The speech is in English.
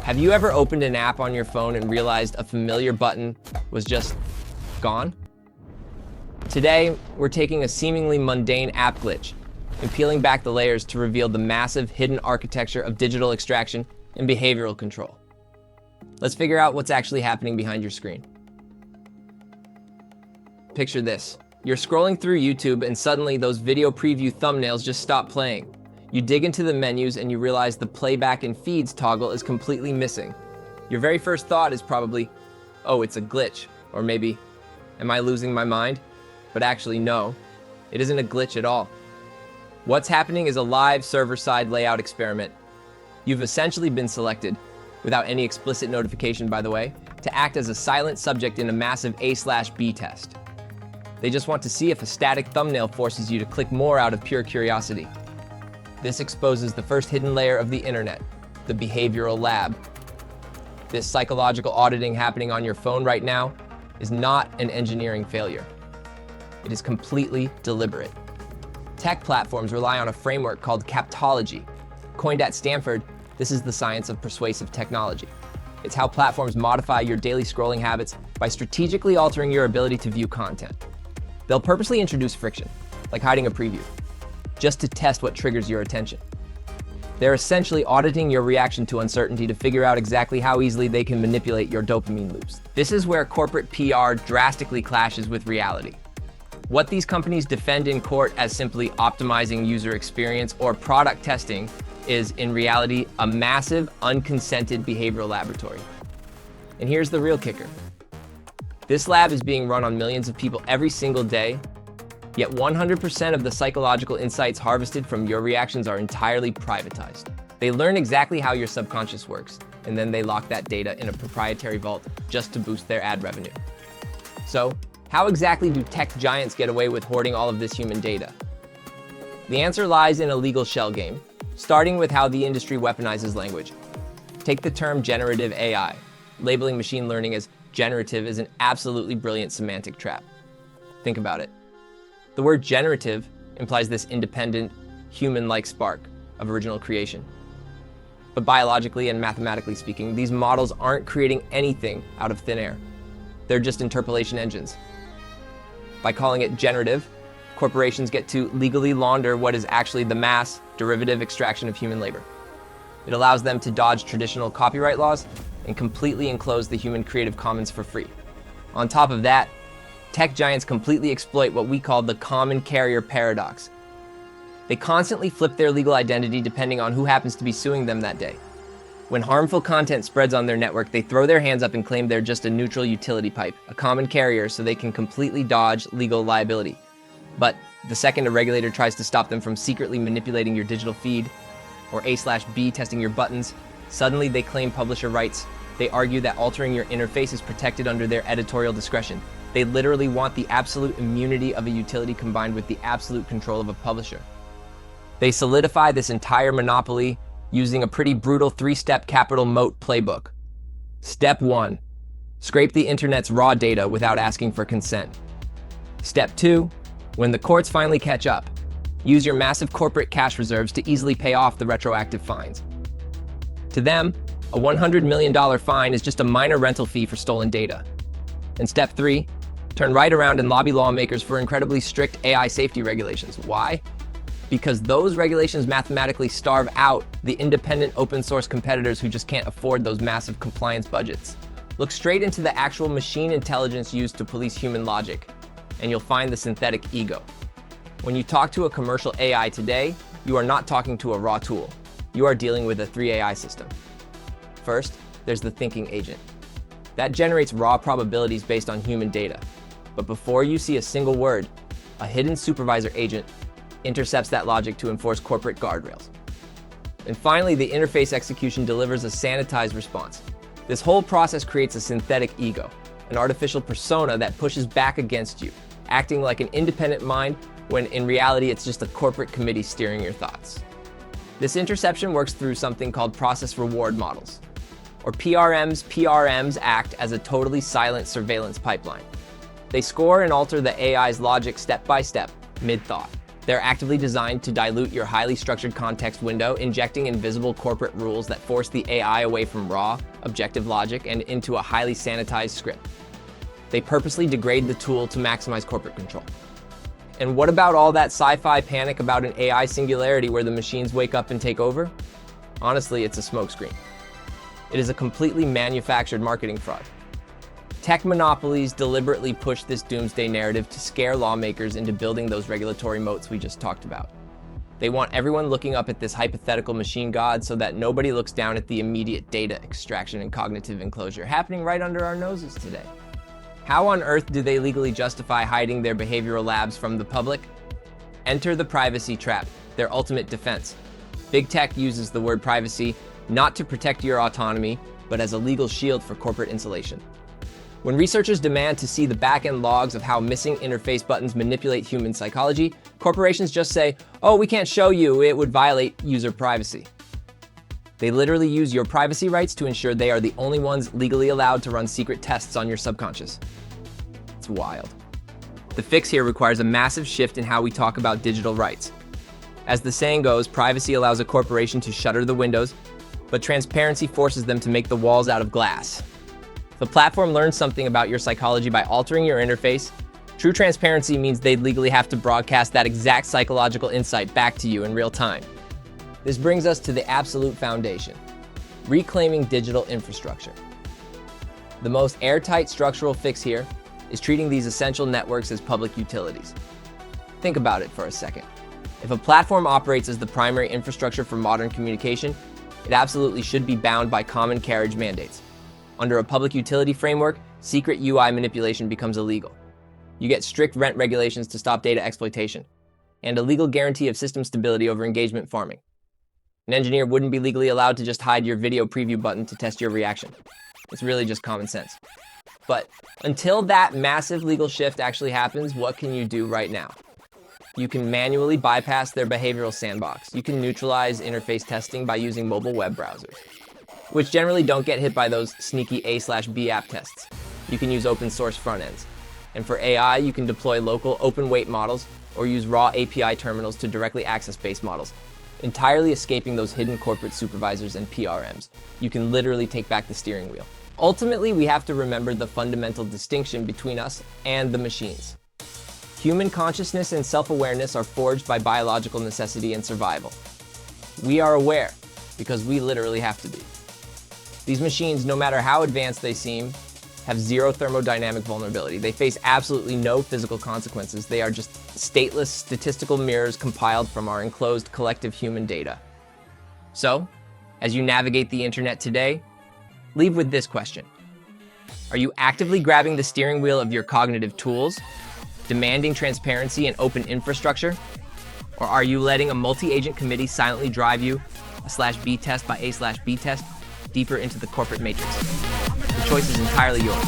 Have you ever opened an app on your phone and realized a familiar button was just gone? Today, we're taking a seemingly mundane app glitch and peeling back the layers to reveal the massive hidden architecture of digital extraction and behavioral control. Let's figure out what's actually happening behind your screen. Picture this. You're scrolling through YouTube and suddenly those video preview thumbnails just stop playing. You dig into the menus and you realize the playback and feeds toggle is completely missing. Your very first thought is probably, oh, it's a glitch, or maybe, am I losing my mind? But actually, no, it isn't a glitch at all. What's happening is a live server-side layout experiment. You've essentially been selected, without any explicit notification by the way, to act as a silent subject in a massive A/B test. They just want to see if a static thumbnail forces you to click more out of pure curiosity. This exposes the first hidden layer of the internet, the behavioral lab. This psychological auditing happening on your phone right now is not an engineering failure. It is completely deliberate. Tech platforms rely on a framework called captology. Coined at Stanford, this is the science of persuasive technology. It's how platforms modify your daily scrolling habits by strategically altering your ability to view content. They'll purposely introduce friction, like hiding a preview, just to test what triggers your attention. They're essentially auditing your reaction to uncertainty to figure out exactly how easily they can manipulate your dopamine loops. This is where corporate PR drastically clashes with reality. What these companies defend in court as simply optimizing user experience or product testing is, in reality, a massive, unconsented behavioral laboratory. And here's the real kicker. This lab is being run on millions of people every single day, yet 100% of the psychological insights harvested from your reactions are entirely privatized. They learn exactly how your subconscious works, and then they lock that data in a proprietary vault just to boost their ad revenue. So, how exactly do tech giants get away with hoarding all of this human data? The answer lies in a legal shell game, starting with how the industry weaponizes language. Take the term generative AI. Labeling machine learning as generative is an absolutely brilliant semantic trap. Think about it. The word generative implies this independent, human-like spark of original creation. But biologically and mathematically speaking, these models aren't creating anything out of thin air. They're just interpolation engines. By calling it generative, corporations get to legally launder what is actually the mass, derivative extraction of human labor. It allows them to dodge traditional copyright laws and completely enclose the human creative commons for free. On top of that, tech giants completely exploit what we call the common carrier paradox. They constantly flip their legal identity depending on who happens to be suing them that day. When harmful content spreads on their network, they throw their hands up and claim they're just a neutral utility pipe, a common carrier, so they can completely dodge legal liability. But the second a regulator tries to stop them from secretly manipulating your digital feed, or A/B testing your buttons, suddenly they claim publisher rights. They argue that altering your interface is protected under their editorial discretion. They literally want the absolute immunity of a utility combined with the absolute control of a publisher. They solidify this entire monopoly using a pretty brutal 3-step capital moat playbook. Step 1, scrape the internet's raw data without asking for consent. Step 2, when the courts finally catch up, use your massive corporate cash reserves to easily pay off the retroactive fines. To them, a $100 million fine is just a minor rental fee for stolen data. And step 3, turn right around and lobby lawmakers for incredibly strict AI safety regulations. Why? Because those regulations mathematically starve out the independent open source competitors who just can't afford those massive compliance budgets. Look straight into the actual machine intelligence used to police human logic, and you'll find the synthetic ego. When you talk to a commercial AI today, you are not talking to a raw tool. You are dealing with a 3 AI system. First, there's the thinking agent. That generates raw probabilities based on human data. But before you see a single word, a hidden supervisor agent intercepts that logic to enforce corporate guardrails. And finally, the interface execution delivers a sanitized response. This whole process creates a synthetic ego, an artificial persona that pushes back against you, acting like an independent mind when in reality it's just a corporate committee steering your thoughts. This interception works through something called process reward models, or PRMs. PRMs act as a totally silent surveillance pipeline. They score and alter the AI's logic step by step, mid-thought. They're actively designed to dilute your highly structured context window, injecting invisible corporate rules that force the AI away from raw, objective logic and into a highly sanitized script. They purposely degrade the tool to maximize corporate control. And what about all that sci-fi panic about an AI singularity where the machines wake up and take over? Honestly, it's a smokescreen. It is a completely manufactured marketing fraud. Tech monopolies deliberately push this doomsday narrative to scare lawmakers into building those regulatory moats we just talked about. They want everyone looking up at this hypothetical machine god so that nobody looks down at the immediate data extraction and cognitive enclosure happening right under our noses today. How on earth do they legally justify hiding their behavioral labs from the public? Enter the privacy trap, their ultimate defense. Big tech uses the word privacy not to protect your autonomy, but as a legal shield for corporate insulation. When researchers demand to see the back-end logs of how missing interface buttons manipulate human psychology, corporations just say, "Oh, we can't show you, it would violate user privacy." They literally use your privacy rights to ensure they are the only ones legally allowed to run secret tests on your subconscious. It's wild. The fix here requires a massive shift in how we talk about digital rights. As the saying goes, privacy allows a corporation to shutter the windows, but transparency forces them to make the walls out of glass. If a platform learns something about your psychology by altering your interface, true transparency means they'd legally have to broadcast that exact psychological insight back to you in real time. This brings us to the absolute foundation: reclaiming digital infrastructure. The most airtight structural fix here is treating these essential networks as public utilities. Think about it for a second. If a platform operates as the primary infrastructure for modern communication, it absolutely should be bound by common carriage mandates. Under a public utility framework, secret UI manipulation becomes illegal. You get strict rent regulations to stop data exploitation, and a legal guarantee of system stability over engagement farming. An engineer wouldn't be legally allowed to just hide your video preview button to test your reaction. It's really just common sense. But until that massive legal shift actually happens, what can you do right now? You can manually bypass their behavioral sandbox. You can neutralize interface testing by using mobile web browsers, which generally don't get hit by those sneaky A/B app tests. You can use open source front ends. And for AI, you can deploy local open weight models or use raw API terminals to directly access base models, entirely escaping those hidden corporate supervisors and PRMs. You can literally take back the steering wheel. Ultimately, we have to remember the fundamental distinction between us and the machines. Human consciousness and self-awareness are forged by biological necessity and survival. We are aware because we literally have to be. These machines, no matter how advanced they seem, have zero thermodynamic vulnerability. They face absolutely no physical consequences. They are just stateless statistical mirrors compiled from our enclosed collective human data. So, as you navigate the internet today, leave with this question. Are you actively grabbing the steering wheel of your cognitive tools, demanding transparency and open infrastructure? Or are you letting a multi-agent committee silently drive you, /B test by A/B test, deeper into the corporate matrix? The choice is entirely yours.